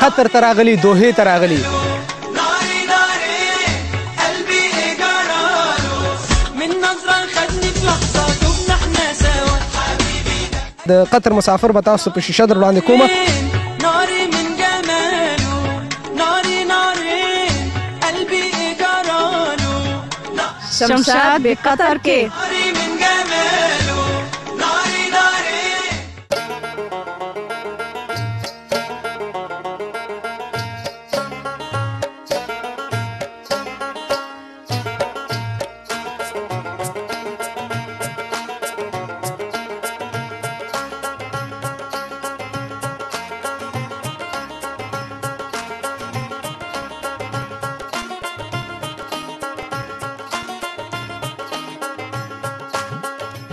قطر ته راغلي، دوحې ته راغلي. د قطر مسافر به تاسو په شیشه در وړاندې کومه. شمشاد بقطر کې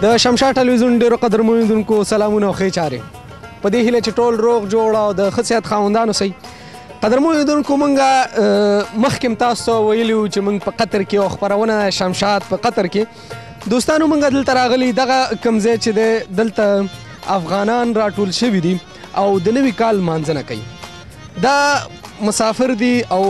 د شمشاد ټلویزیون ډیرو قدرمنو لیدونکو سلامونه او ښې چارې. په دې هیله چې ټول روغ جوړ او د ښه صحت خاوندان اوسئ. قدرمنو لیدونکو موږ مخکې تاسو ته ویلي وو چې موږ په قطر کې یوه خپرونه شمشاد په قطر کې دوستانو موږ دلته راغلي. دغه کوم ځای چې دی دلته افغانان راټول شوي دي او د نوي کال لمانځنه کوي. دا مسافر دي او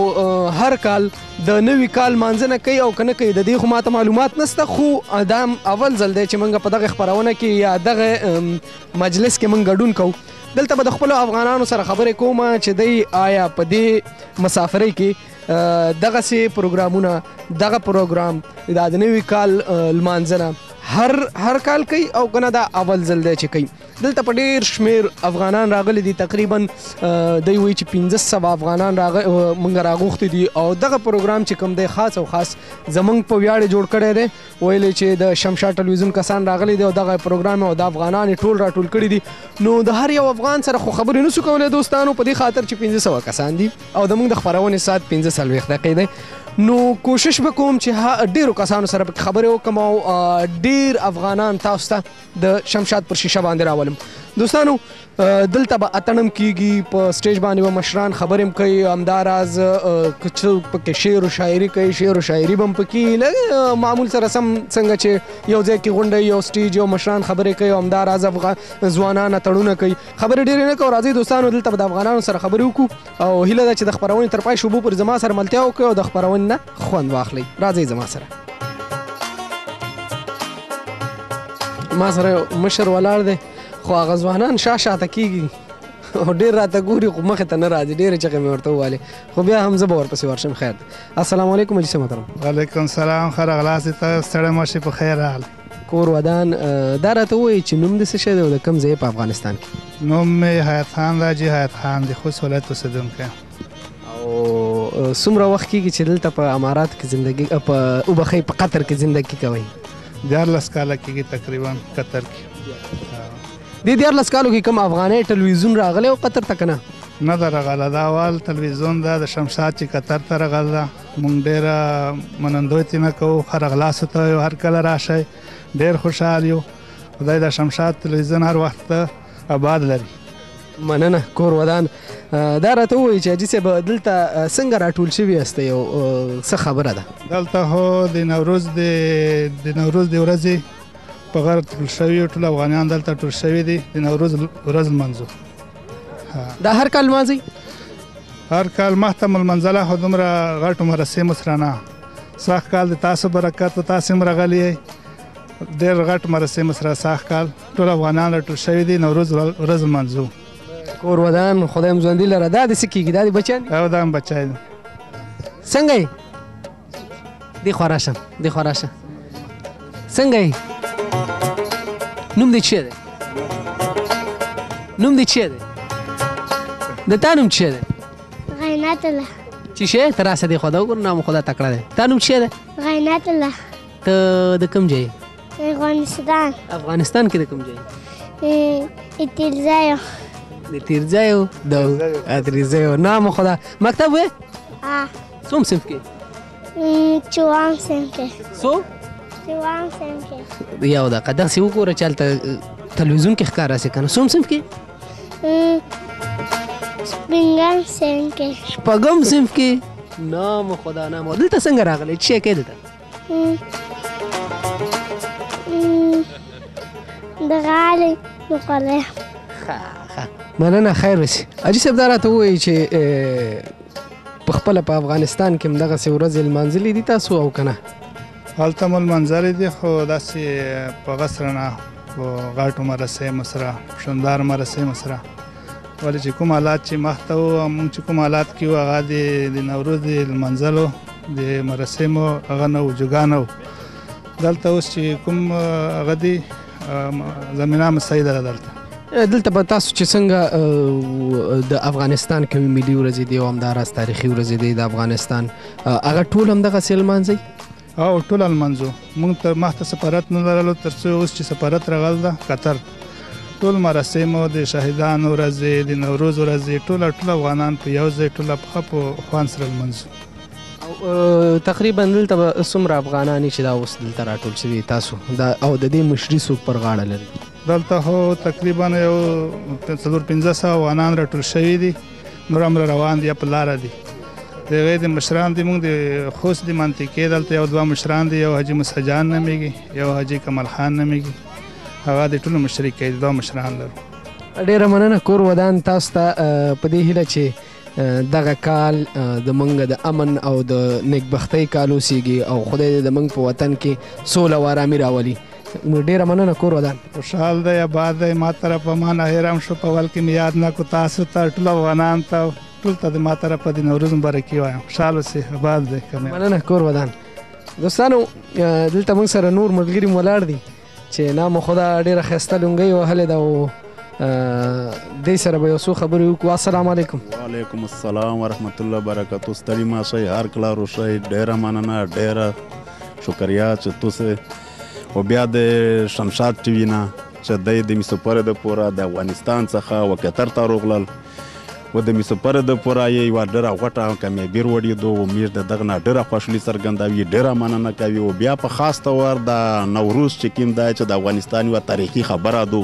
هر کال د نوي کال مانځنه کوي او که نه کوي د دې خو ماته معلومات نشته، خو دا اول ځل دی چې موږ په دغه خپرونه کې یا دغه مجلس کې موږ ګډون کوو. دلته به د خپلو افغانانو سره خبرې کوم چې دی آیا په دې مسافرۍ کې دغسې پروګرامونه دغه پروګرام د نوي کال لمانځنه هر کال کوي او که نه دا اول ځل دی چې کوي. دلته په ډېر شمېر افغانان راغلي دي، تقریبا دوی وایي چې 1500 افغانان موږ راغوښتي دي او دغه پروګرام چې کوم دی خاص او خاص زموږ په ویاړ یې جوړ کړی دی. ویلی چې د شمشاد ټلویزیون کسان راغلي دي او دغه پروګرام او د افغانان یې ټول راټول کړي دي. نو د هر یو افغان سره خو خبرې نشو کولی دوستانو، په دې خاطر چې 1500 کسان دي او د موږ د خپرونې ساعت 15 دقیقې دی. نو کوشش به کوم چې ډېرو کسانو سره پکې خبرې وکړم او ډېر افغانان تاسو ته د شمشاد پر شیشه باندې راولم. دوستانو دلته به اتڼم کیږي، په سټیج باندې به مشران خبرې هم کوي، همداراز که څوک پکې شعر و شاعري کوي، شعر و شاعري به هم پکې لږ معمول سره سم څنګه چې یو ځای کې غونډه یو سټیج یو مشران خبرې کوي او همداراز ځوانان اتڼونه کوي. خبرې ډېرې نه کوو، راځئ دوستانو دلته به د افغانانو سره خبرې وکړو او هیله ده چې د خپرونې تر پای شوبو پورې زما سره ملتیا وکړئ او د خپرونې نه خوند واخلئ. راځئ زما سره. ما سره مشر ولاړ دی خو هغه ځوانان شاته کېږي او ډېر راته ګوري خو مخې ته نه راځي، ډېرې چغې مې ورته ووالې خو بیا هم زه به ورپسې ورشم. خیر دی. السلام علیکم حاجي صاحب محترم. وعلیکم سلام، ښه راغلاست. ته ستړی مه شې، په خیر راغلی. کور ودان. دا راته ووایي چې نوم دې څه شی دی او د کوم ځای په افغانستان کې؟ نوم مې حیات خان راجي حیات خان دی، خوست ولایت اوسېدونکی. او څومره وخت کېږي چې دلته په اماراتو کې زندګي په وبښئ په قطر کې زندګي کوئ؟ 14 کاله کېږي تقریبا قطر کې. دې 14 کالو کې کوم افغاني ټلویزیون راغلی او قطر ته که نه؟ نه ده راغله، دا اول ټلویزیون ده د شمشاد چې قطر ته راغله ده. مونږ ډېره منندوی ترې نه کوو، ښه راغلاستو ته وایو، هر کله راشئ، ډېر خوشحال یو. خدای د شمشاد ټلویزیون هر وخت آباد لري. مننه. کور ودان. دا راته ووایي چې حاجي صاحب دلته څنګه راټول شوي یاستئ او څه خبره ده؟ دلته خو د نوروز د ورځې په غره ټول شوي، ټول افغانان دلته ټول شوي دي، د نوروز ورځ لمانځو. دا هر کال لمانځئ؟ هر کال مخته مو لمانځله خو دومره غټو مراسمو سره نه. سخت کال د تاسو برکت و، تاسې هم راغلي یئ، ډېر غټ مراسمو سره سخت کال ټول افغانان راټول شوي دي، نوروز ورځ لمانځو. کور ودان. خدای هم ژوندي لره. دا دې څه کېږي؟ دا دې بچیان دي؟ او دا هم بچی دي. څنګه یې؟ دې خوا راشم، دې خوا راشه. څنګه یې؟ نوم دې چی دی؟ نوم دې چی دی؟ د تا نوم چی دی؟ غینات الله. چی شی؟ ته راسه دې خوا دا وګوره، نام خدا تکړه دی. تا نوم چی دی؟ غینات الله. ته د کوم ځای؟ افغانستان. افغانستان کې د کوم ځای؟ تیرځایو. د تیرځایو د تیرځایو. نام خدا. مکتب وې؟ څوم صنف کې؟ چوام صنف کې. څو؟ چوام صنف کې. یو دقیقه داسې وګوره چې هلته تلویزیون کې ښکاره سي که نه. څوم صنف کې؟ شپږم صنف کې. شپږم صنف کې. نام خدا نام. دلته څنګه راغلی؟ څه شی کوې دلته؟ د غالۍ مقلع. مننه خیر وسی. حاجي صاحب دا راته ووایي چې په خپله په افغانستان کې هم دغسې ورځې لمانځلې دي تاسو او که نه؟ هلته مو لمانځلې دي خو داسې په غسره نه، په غاټو مراسمو سره، شاندار مراسمو سره. ولې چې کوم حالات چې مخته وو، موږ چې کوم حالات کې وو هغه د نوروز د لمانځلو د مراسمو هغه نه وو، جګا نه وو. دلته اوس چې کوم هغه دي زمینه مساعده ده دلته به تاسو چې څنګه د افغانستان کومې ملي ورځې دي او همداراز تاریخي ورځې دي د افغانستان، هغه ټول همدغسې لمانځئ؟ او ټول لمانځو. موږ ته مخته سفارت نه لرلو، تر څو اوس چې سفارت راغلی ده قطر، ټول مراسمو د شهیدانو ورځې، د نوروز ورځې، ټول افغانان په یو ځای ټوله په ښه په خوند سره لمانځو. او تقریبا دلته به څومره افغانان چې دا اوس دلته راټول شوي تاسو او د دې مشري څوک پر غاړه لري؟ دلته خو تقریبا یو 400-500 افغانان راټول شوي دي، نور هم روان دي یا په لاره دي. د هغې د مشران دي، موږ د خوست د منطقې دلته یو 2 مشران دي، یو حاجي مسجان نومیږي، یو حاجي کمال خان نومیږي، هغه د ټولو مشري کوي، 2 مشران لرو. ډېره مننه کور ودان تاسو ته په دې هیله چې دغه کال د موږ د امن او د نیکبختۍ کال اوسیږي او خدای د موږ په وطن کې سوله او ارامي راولي. ډېره مننه کور ودان. خوشحال دی، آباد دی. ما طرفه ما نه هېر هم شو، په ول کې مې یاد نه کړو تاسو ته، ټول افغانان ته، ټول ته د ما طرفه د نوروز مبارکي وایم. خوشحال اوسئ، آباد دی. مننه کور ودان. دوستانو دلته موږ سره نور ملګري ولاړ دي چې نام خدا ډېره ښایسته لونګۍ وهلې ده او دې سره به یو څو خبرې وکړو. السلام علیکم. وعلیکم السلام ورحمت الله وبرکاتو. ستړي مه شئ، هر کله روشئ. ډېره مننه، ډېره شکریه چې تاسو او بیا د شمشاد ټي وي نه چې دی د میسوپره د پوره د افغانستان څخه و قطر ته راغلل و د میسوپره د پوره یې یوه ډېره غوټه کامیابي راوړېدو و موږ د دغه نه ډېره خوشحالي څرګندوي، ډېره مننه کوي. او بیا په خاص طور د نوروز چې کوم دی چې د افغانستان یوه تاریخي خبره ده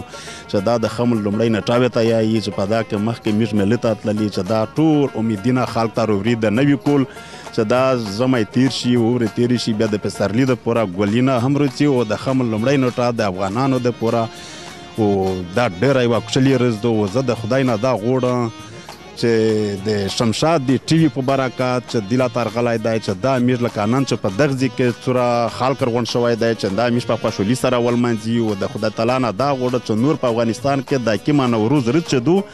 چې دا د خمل لومړی نټاوې ته یایي چې په دا کې مخکې موږ ملي ته تللي چې دا ټول امیدونه خلک ته راوړي د نوي کول چې دا ژمی تیر شي، اوړی تیر شي، بیا د پسرلي د پوره ګلونه هم راځي او د خمل لومړی نټه د افغانانو د پوره او دا ډېره یوه کوچنۍ ورځ ده. او زه د خدای نه دا غواړم چې د شمشاد د ټي وي په برکت چې دله ته راغلی دی چې دا موږ لکه نن چې په دغه ځای کې څومره خلک راغونډ شوی دی چې دا موږ په خوشحالي سره ولمانځي. او د خدای تعالی نه دا غواړم چې نور په افغانستان کې دا کومه نوروز ورځ چې ده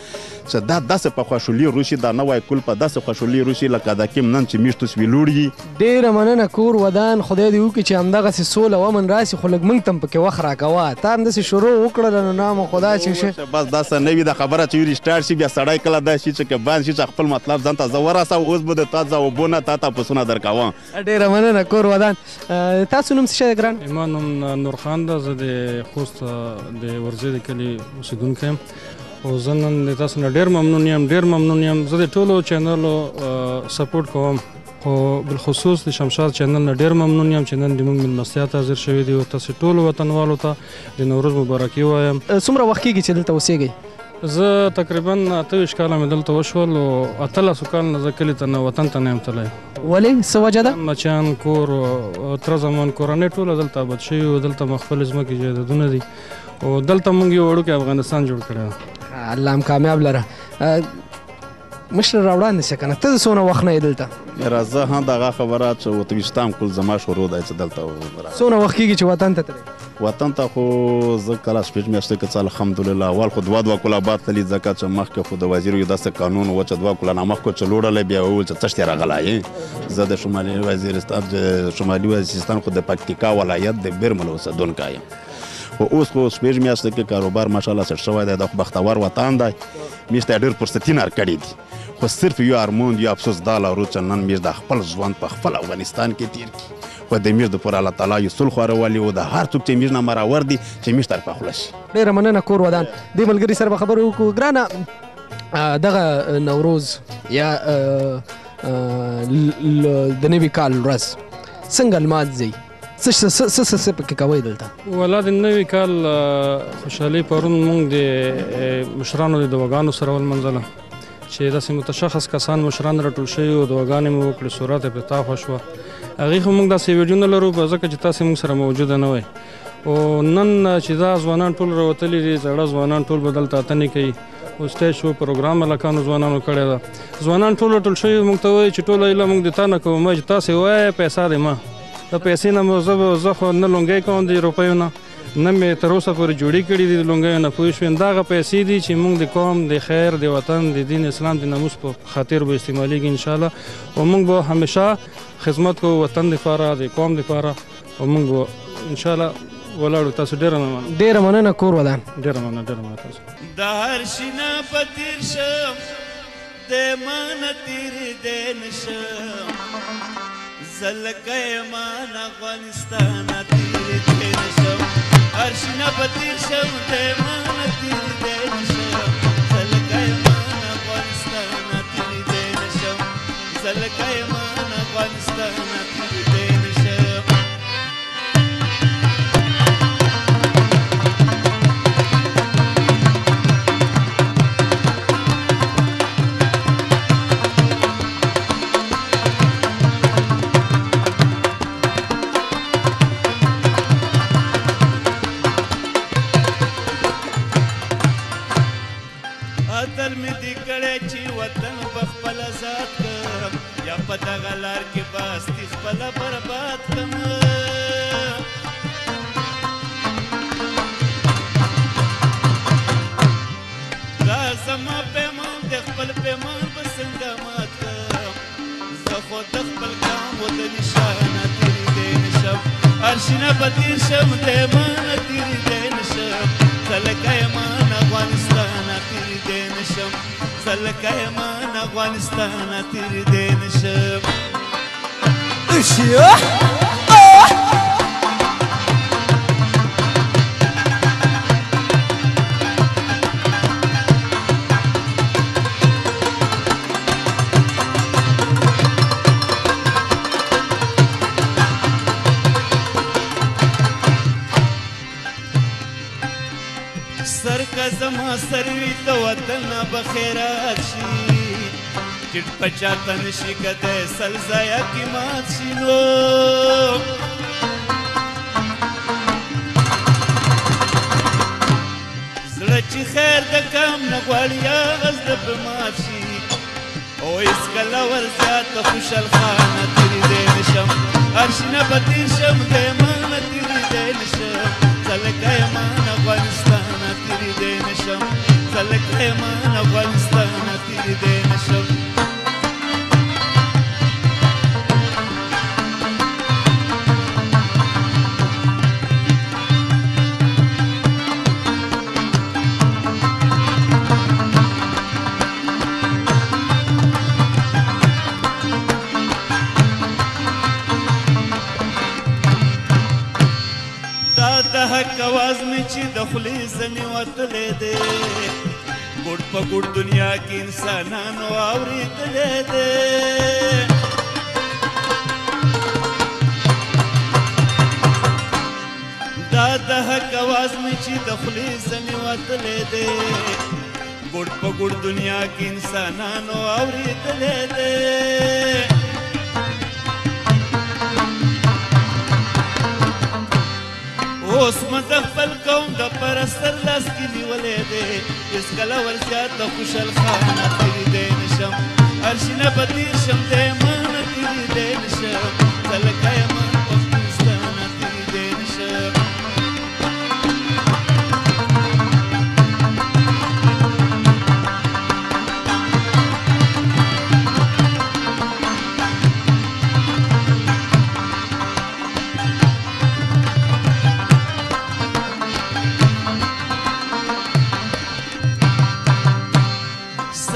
چې دا داسې په خوشحالي روشي، دا نوی کل په داسې خوشحالي روشي لکه دا کوم نن چې موږ تاسو ویلوړي. ډېره مننه کور ودان. خدای دې وکړي چې همدغسې سوله او امن راسي، خو لږ موږ ته هم پکې وخت راکوه. تا همداسې شروع وکړله نو نام خدا چې بس داسې نه وي د خبره چې ریسټارټ شي بیا سړی کله دا شي چې که بند شي چې خپل مطلب ځان ته زه ورسوم. اوس به د تا ځوابونه تا تپوسونه درکوم. ډېره مننه کور ودان. تاسو نوم څه شی دی ګران؟ زما نوم نور خان ده، زه د خوست د ورځې د کلي اوسېدونکی یم او زه نن د تاسو نه ډېر ممنون یم. زه د ټولو چینلو سپورټ کوم خو بالخصوص د شمشاد چینل نه ډېر ممنون یم چې نن زموږ مېلمستیا ته حاضر شوي دي او تاسو ټولو وطنوالو ته د نوروز مبارکي وایم. څومره وخت کېږي چې دلته اوسېږئ؟ زه تقریبا 28 کاله مې دلته وشول او 18 کال نه زه کلي ته نه وطن ته نه یم تللی. ولې څه وجه ده؟ مچان کور تره زمان کورنۍ ټوله دلته آباد شوي او دلته مو خپلې ځمکې جایدادونه دي او دلته موږ یو وړوکی افغانستان جوړ کړی دی. الله هم کامیاب لره. مشر راوړاندې شه که نه، ته څونه وخت نه یې دلته؟ راځه هم دغه خبره چې 28 کل زما شروع دی چې دلته څونه وخت کېږي چې وطن ته تللی؟ وطن ته خو زه کله شپږ میاشتې کې څه الحمدلله اول خو 2 کاله بعد تللي ځکه چې مخکې خو د وزیر یو داسې قانون و چې 2 کاله نه مخکې چې لوړلی بیا وویل چې څه شتې راغلی. زه د شمالي وزیرستان خو د پکتیکا ولایت د بیرمل اوسېدونکی یم. خو اوس خو شپږ میاشتې کې کاروبار ماشاءالله سیټ شوی دی. دا خو بختور وطن دی، موږ ته ډېر فرصتونه ورکړي دي. خو صرف یو ارمان یو افسوس دا لرو چې نن موږ د خپل ژوند په خپل افغانستان کې تیر کړي. خو د موږ دپاره الله تعالی یو صلح راولي او د هر څوک چې موږ نه مراور دي چې موږ ته خوله شي. ډېره مننه کور ودان. دې ملګري سره به خبرې وکړو. ګرانه دغه نوروز یا د نوي کال ورځ څنګه لمانځئ؟ څه پکې کوئ دلته؟ والا د نوي کال خوشحالي پرون موږ د مشرانو د دعاګانو سره ولمانځله چې داسې متشخص کسان مشران راټول شوي او دعاګانې مو وکړې، سورت افتتاح وشوه. هغې خو موږ داسې ویډیو نه لرو ځکه چې تاسې موږ سره موجوده نه وئ. او نن چې دا ځوانان ټول راوتلي دي، زاړه ځوانان ټول به دلته اتنې کوي سټیج شو پروګرام هلکانو ځوانانو کړی ده. ځوانان ټول شوي موږ ته وایي چې ټوله هیله موږ د تا نه کوو چې تاسې ووایه پیسه دی ما د پیسې نه زه خو نه لونګۍ کوم د روپیو نه نه مې تر اوسه پورې جوړې کړي دي د لونګیو نه پوه شوې. دغه پیسې دي چې موږ د قوم د خیر د وطن د دین اسلام د ناموس په خاطر به استعمالیږي انشاءالله او موږ به همیشه خدمت کوو وطن دپاره د قوم دپاره او موږ به انشاءالله ولاړو. تاسو ډېره مننه. ډېره مننه کور ودان. ډېره مننه تاسو. د هر شي نه به تېر شم د ما نه تېرېدی نه شم زه لکه یمان افغانستانه تېرېدی نه شم هر شي نه به تېر شم د ما نه تېرېدی نه شم زه لکه یمان افغانستانه تېرېدی نه شم زه لکه یمان افغانستانه تېرېدی نه شم. اتل مې دې کړی چې وطن به خپل ازاد کړم یا په دغه لار کې به هستي خپله برباد کړم. دا زما پیمان د خپل پیمان به څنګه مات کړم زه خو د خپل قام و د نشانه تېرېدی نه شم هر شي نه به تېر شم د ما نه تېرېدی نه شم زه لکه یمان افغانستانه تېرېدی نه شم زه لکه یمان افغانستانه تېرېدی نه شم. سر که زما سر وي د وطن نه به خیرات شي ټیټ په چاته نشي کدی سل ځایه کې مات شي نو زړه چې خیر د کام نه غواړي هغه زړه به مات شي او هېڅکله ورزیاته خوشحال خانه تېرېدی نه شم هر شي نه به تېر شم د ما نه تېرېدی نه شم زه لکه یمان افغانستانه تېرېدی نه شم زه لکه یمان افغانستانه تېرېدی نه شم. د حق اواز مې چې د خولې ځنې وتلی دی ګوټ په ګوټ دنیا کې انسانانو اورېدلی دی دا د حق اواز مې چې د خولې ځنې وتلی دی ګوټ په ګوټ دنیا کې انسانانو اورېدلی دی اوس مې د خپل قوم د پرستر لاس کې نیولی دی هېڅکله ورزیاته خوشحال خانه تېرېدی نه شم هر شي نه به تېر شم د ما نه تېرېدی نه شم زه لکه یمان افغانستانه تېرېدی نه شم.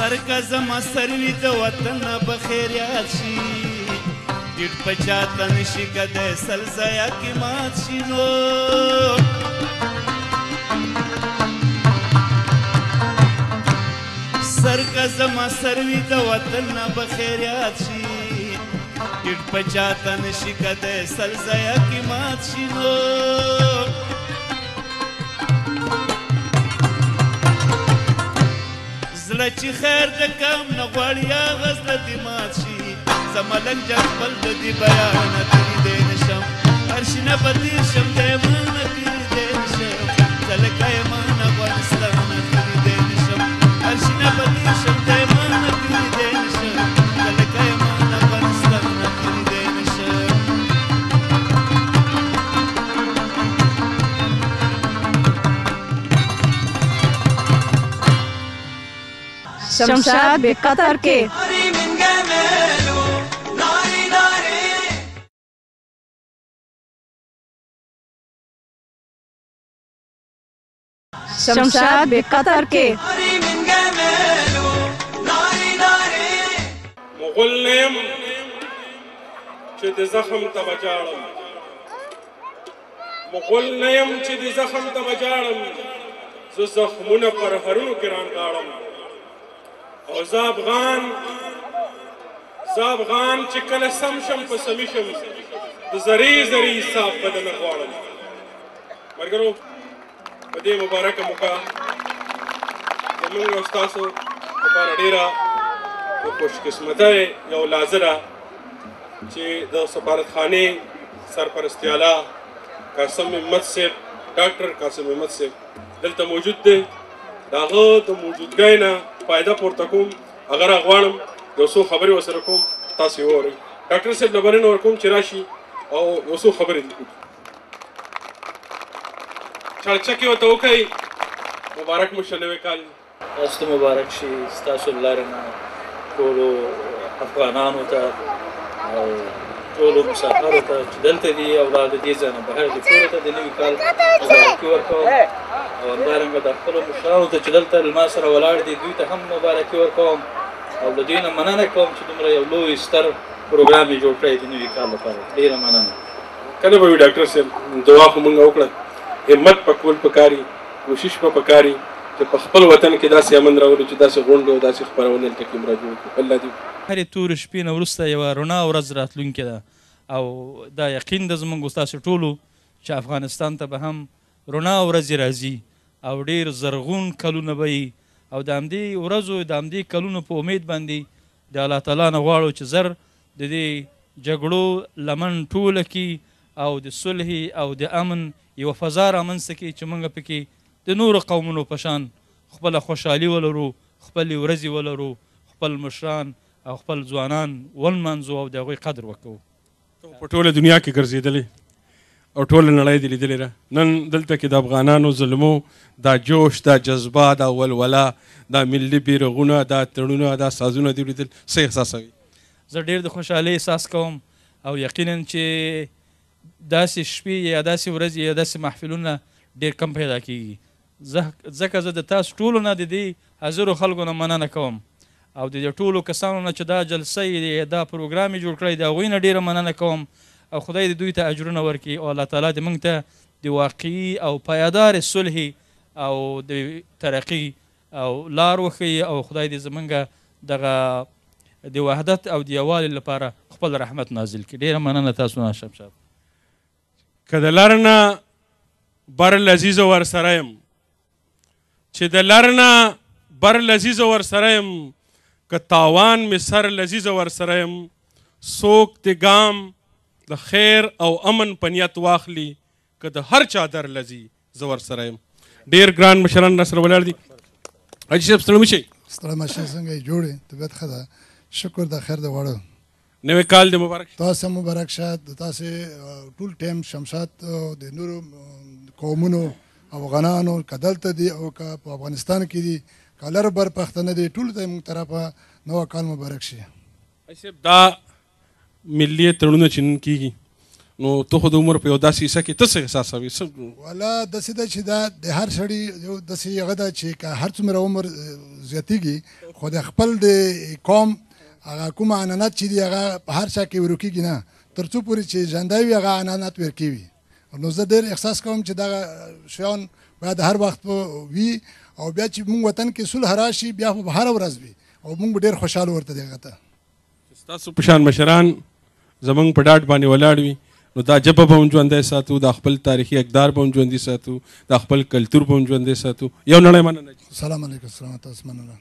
سر که زما سر وي د وطن نه به خیریات شي ټیټ په چاته نشي کدی سل ځایه کې مات شي نو سر که زما سر وي د وطن نه به خیریات شي ټیټ په چاته نشي کدی سل ځایه کې مات شي نو زړه چې خیر د کام نه غواړي هغه زړه دې مات شي زما لږ جان خپل د دې بیانه تېرېدی نه شم هر شي نه به تېر شم د یمان نه تېرېدی نه شم زه لکه یمان افغانستانه تېرېدی نه شم هر په دې شم دی مانه تېرېدی نشم زلکی مان افغانستان نه تېرېدی نشم شمشاد به قطر کې شمشاد به قطر کې مغل نیم چې د زخم ته بجاړم مغل نیم چې د زخم ته بجاړم زه زخمونه پر هرونو کې رانغاړم او زه افغان چې کله سم شم په سمي شم د زرې زرې حساب بدنه غواړم ملګرو په دې مبارکه موقع زموږ او ستاسو لپاره ډېره د خوشقسمتۍ یو لحظه ده چې د سفارتخانې سرپرستیاله قاسم همت صاحب ډاکټر قاسم همت صاحب دلته موجود دی د هغه د موجودګۍ نه فایده پورته کوم هغه راغواړم یو څو خبرې ورسره کوم تاسو یې واورئ ډاکټر صاحب له بلنه ورکوم چې راشي او یو څو خبرې دې وکړي چړچکې ورته وکړئ مبارک مو شه نوی کال تاسو ته مبارک شي ستاسو له لارې نه ټولو افغانانو ته او ټولو مسافرو ته چې دلته دي او لا د دې ځای نه بهر دي ټولو ته د نوي کال مبارکي ورکوم او همدارنګه د خپلو مشرانو ته چې دلته له ما سره ولاړ دي دوی ته هم مبارکي ورکوم او د دوی نه مننه کوم چې دومره یو لوی ستر پروګرام یې جوړ کړی د نوي کال لپاره ډېره مننه کله به وي ډاکټر صاحب دعا خو مونږ وکړه همت پکول پکاري کوشش په پکاري چې په خپل وطن کې داسې امن راولو چې داسې غونډې او داسې خپرونې هلته کې را جوړ کړو الله دې هرې تورې شپې نه وروسته یوه رڼا ورځ راتلونکې ده او دا یقین ده زموږ ستاسو ټولو چې افغانستان ته به هم رڼا ورځې راځي او ډېر زرغون کلونه به وي او د همدې ورځو د همدې کلونو په امید باندې د الله تعالی نه غواړو چې زر د دې جګړو لمن ټوله کړي او د صلح او د امن یوه فضا رامنځته کړي چې موږ پکې د نورو قومونو په شان خپله خوشحالي ولرو خپلې ورځې ولرو خپل مشران او خپل ځوانان ونمانځو او د هغوی قدر وکړو په ټوله دنیا کې ګرځېدلې او ټوله نړۍ دې لیدلې ده نن دلته کې د افغانانو ظلمو دا جوش دا جذبه دا ولوله دا ملي بیرغونه دا تړونه دا سازونه دې لیدل څه احساسوي زه ډېر د خوشحالۍ احساس کوم او یقینا چې داسې شپې یا داسې ورځې یا داسې محفلونه ډېر کم پیدا کېږي ځکه زه د تاسو ټولو نه د دې حاضرو خلکو نه مننه کوم او د دې ټولو کسانو نه چې دا جلسه یې دا پروګرام یې جوړ کړی د هغوی نه ډېره مننه کوم او خدای دې دوی ته اجرونه ورکړي او الله تعالی دې موږ ته د واقعي او پایدارې صلح او د ترقي او لار وښیي او خدای دې زموږ دغه د وحدت او د یووالي لپاره خپل رحمت نازل کړي ډېره مننه تاسو نه شمشاد که د لر نه بر لذیذه ورسره یم چې د لر نه بر لذیذه ورسره یم که تاوان مې سر لذیذه ورسره یم څوک د ګام د خیر او امن په نیت واخلي که د هر چا در لذي زه ورسره یم ډېر ګران مشران راسره ولاړ دي حاجي صاحب ستړي مه شئ ستړی مه شئ څنګه یې جوړ یې طبیعت ښه ده شکر د خیر د غواړو نوی کال دې مبارک تاسو مبارک شه د تاسې ټول ټایم شمشاد د نورو قومونو افغانانو که دلته دي او که په افغانستان کې دي که لر بر پښتانه دي ټولو ته موږ طرفه نوی کال مبارک شي صاحب دا ملي تړونونه چې نن کېږي نو ته خو د عمر په یو داسې حصه کې ته څه احساسوي والا داسې ده چې دا د هر سړي یو داسې هغه ده چې که هر څومره عمر زیاتېږي خو د خپل د قوم هغه کومه عنعنات چې دي هغه په هر چا کې ورکېږي نه تر څو پورې چې ژوندی وي هغه عنعنات ورکوي نو زه ډېر احساس کوم چې دغه شیان باید هر وخت وي او بیا چې موږ وطن کې صلح راشي بیا به هره ورځ وي او موږ به ډېر خوشحاله ورته دغه ته ستاسو په شان مشران زموږ په ډاډ باندې ولاړ وي نو دا ژبه به هم ژوندی ساتو دا خپل تاریخي اقدار به هم ژوندي ساتو دا خپل کلتور به هم ژوندی ساتو یو نړۍ مننه سلام علیکم السلام تاسو مننه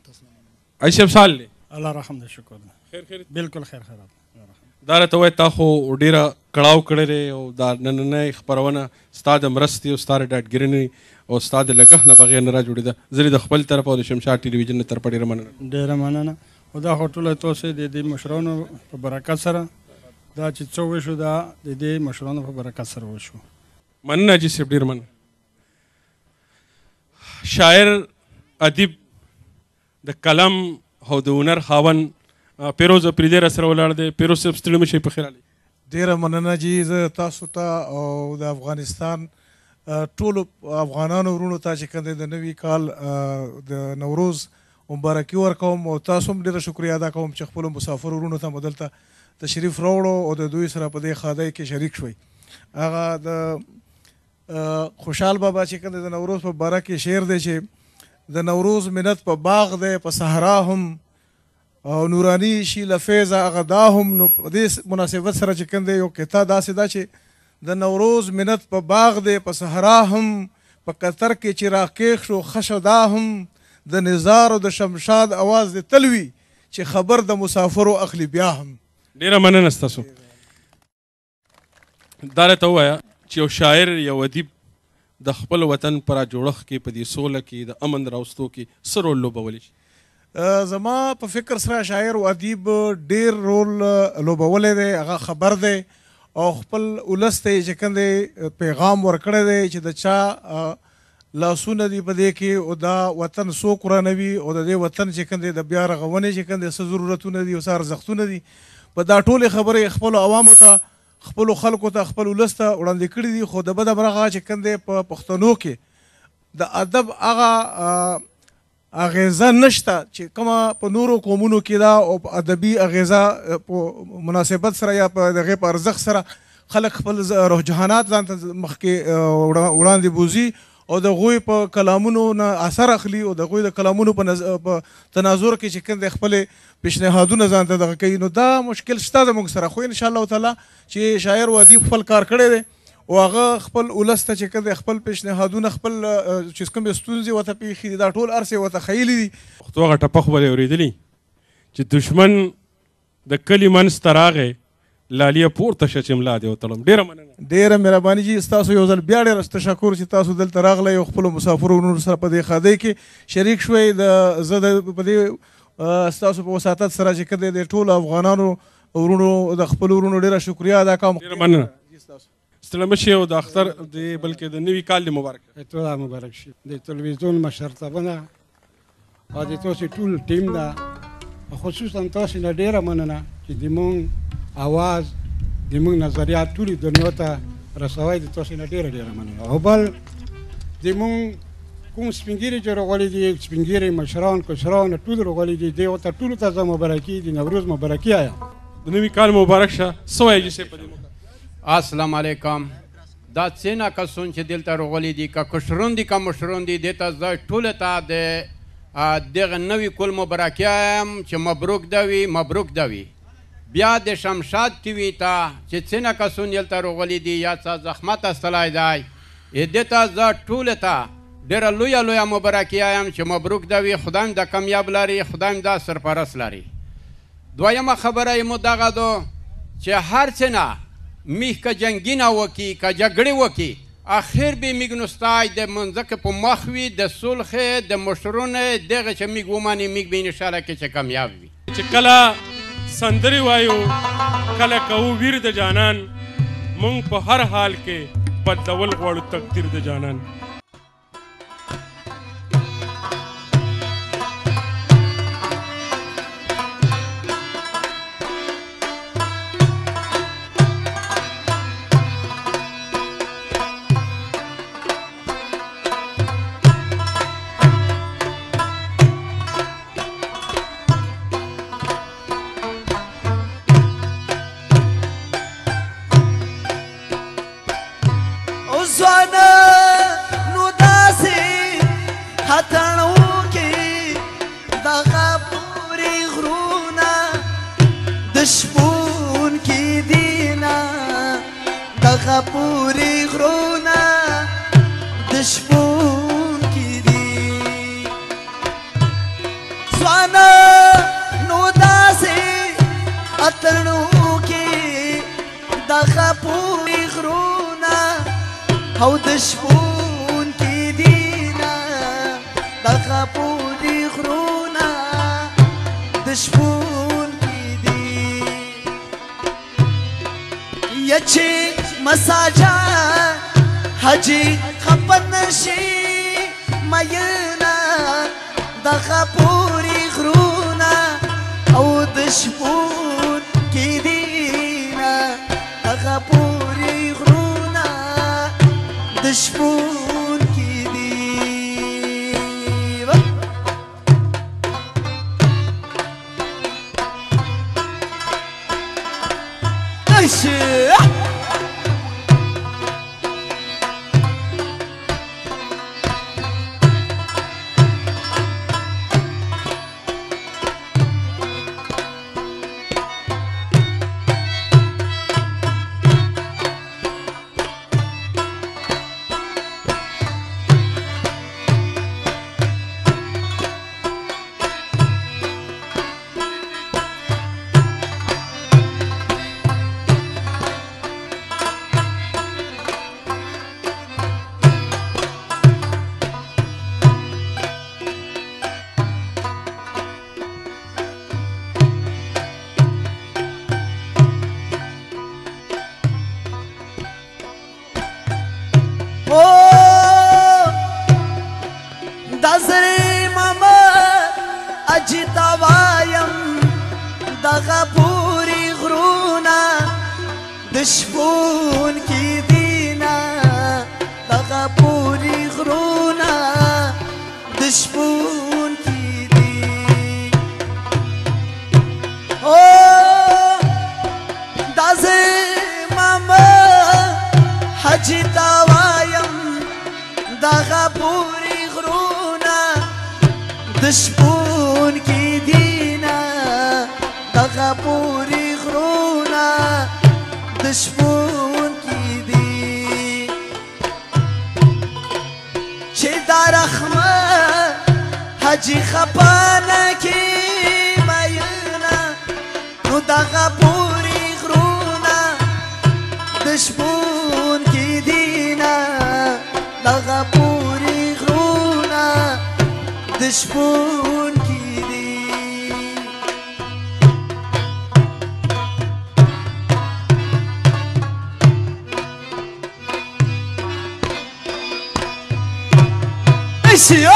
حاجي صاحب سال دی الله رحم دې شکر خیر بالکل خیر خیرات دا راته وایي تا خو ډېره کړاو کړی دی او دا نننۍ خپرونه ستا د مرستې او ستا د ډاډګرنې او ستا د لګښت نه بغیر نه را جوړېده. زه د خپل طرف او د شمشاد ټلویزیون نه طرفه ډېره مننه. ډېره مننه. او دا خو ټوله تاسې د دې مشرانو په برکت سره دا چې څه وشو دا د دې مشرانو په برکت سره وشو. مننه حاجي صاحب، ډېر مننه. شاعر ادیب د قلم او د هنر خاوند پیروز اپریدی را سره ولاړ دی. پیروز صاحب ستړي مه شئ، په خیر علي. ډېره مننه جي، زه تاسو ته او د افغانستان ټولو افغانانو ورونو ته چې کوم دی د نوي کال د نوروز مبارکي ورکوم او تاسو هم ډېره شکریه ادا کوم چې خپلو مسافرو ورونو ته مو دلته تشریف راوړو او د دوی سره په دې ښادۍ کې شریک شوئ. هغه د خوشحال بابا چې کوم دی د نوروز په باره کې شعر دی چې د نوروز منت په باغ دی په صحرا هم او نورانی شي له فیضه هغه دا هم. نو په دې مناسبت سره چې کوم دی یو قطعه داسې ده چې د نوروز منت په باغ دی په صحرا هم په قطر کې چې راکېښ شو خشه دا هم د نظار او د شمشاد اواز د تلوي چې خبر د مسافرو اخلي بیا هم. ډېره مننه ستاسو. دا راته ووایه چې یو شاعر یو ادیب د خپل وطن پر جوړښت کې په دې سوله کې د امن راوستو کې څه رول لوبولی شي؟ زما په فکر سره شاعر او ادیب ډېر رول لوبولی دی. هغه خبر دی او خپل ولس ته یې چې کوم دی پیغام ورکړی دی چې د چا لاسونه دي په دې کې او دا وطن څوک ورانوي او د دې وطن چې کوم دی د بیا رغونې چې کوم دی څه ضرورتونه دي او څه ارزښتونه دي، په دا ټولې خبرې خپلو عوامو ته خپلو خلکو ته خپل ولس ته وړاندې کړي دي. خو د بده مرغه چې کوم دی په پښتنو کې د ادب هغه اغیزه نشته چې کومه په نورو قومونو کې ده او په ادبي اغیزه په مناسبت سره یا په دغې په ارزښت سره خلک خپل رجحانات ځان ته مخکې وړاندې بوځي او د هغوی په کلامونو نه اثر اخلي او د هغوی د کلامونو په تناظر کې چې کوم دی خپلې پیشنهادونه ځان ته دغه کوي. نو دا مشکل شته زموږ سره، خو انشاءالله تعالی چې شاعر و ادیب خپل کار کړی دی او هغه خپل ولس ته چې کوم دی خپل پیشنهادونه خپل چې کومې ستونزې ورته پېښې دي دا ټول هر څه ورته ښیلي دي. پښتو هغه ټپه خو به دې اورېدلي چې دشمن د کلي منځ ته راغی لالیه پورته شه چې ملا دې وتړم. ډېره مننه. ډېره مهرباني جي، ستاسو یو ځل بیا ډېر تشکر چې تاسو دلته راغلی او خپلو مسافرو ورونو سره په دې ښادۍ کې شریک شوئ. زه په دې ستاسو په وساطت سره چې کوم دی د ټولو افغانانو ورونو د خپلو ورونو ډېره شکریه ادا کوم. ډېره مننه. ستړی مه شئ او د اختر بلکې د نوي کال دې مبارک ټوله مبارک شي. د تلویزیون مشرتابه او د تاسو ټول ټیم ده خصوصا تاسو نه ډېره مننه چې زموږ اواز زموږ نظریات ټولې دنیا ته رسوئ. د تاسو نه ډېره مننه. او بل زموږ کوم سپین ږیري چې راغلي دي سپین ږیري مشران کشران ټول راغلي دي دې ورته ټولو ته زه مبارکي د نوروز مبارکي وایم. د نوي کال مبارک شه. څه وایي جي صاحب په دې موقع؟ السلام علیکم. دا څونه کسان چې دلته راغلي دي که کشران دي که مشران دي دې ته زه ټولو ته د دغه نوي کال مبارکي وایم چې مبروک ده وي مبروک ده وي. بیا د شمشاد ټي وي ته چې څونه کسان دلته راغلي دي یا څه زحمت ایستلی دی دې ته زه ټولو ته ډېره لویه مبارکي وایم چې مبروک ده وي. خدای هم د کامیاب لري، خدای هم دا سرپرست لري. دویمه خبره یې مو دغه ده چې هر څه نه میخ که جنګونه وکړي که جګړې وکړي اخر به میږ نوستای د منځکه په مخ وي د صلح د مشرونه دغه چې میږ ومني میږ به انشاءالله کې چې کامیاب وي. چې کله سندرې وایو کله کوو ویر د جانان مونږ په هر حال کې بدلول غواړو تقدیر د جانان. او د شپون کې دی د شپون کې دي یا چې مساجا حجي خپن شي ماینا دغه پوری غرونا او د شپون کې دي دغه پوری غرونا د شپون کې دي دشبون کی دینا دغه پوری غرونا دشبون کی دی او دازه ماما حجی تاوایم دغه پوری غرونا دشبون کی دینا دغه پوری غرونا دشبون کی دی چې دا رحمه حجي خپانه کی ماینا نو دغه پوری غرونا دشبون کی دینا دغه پوری غرونا دشبون کی دی شيء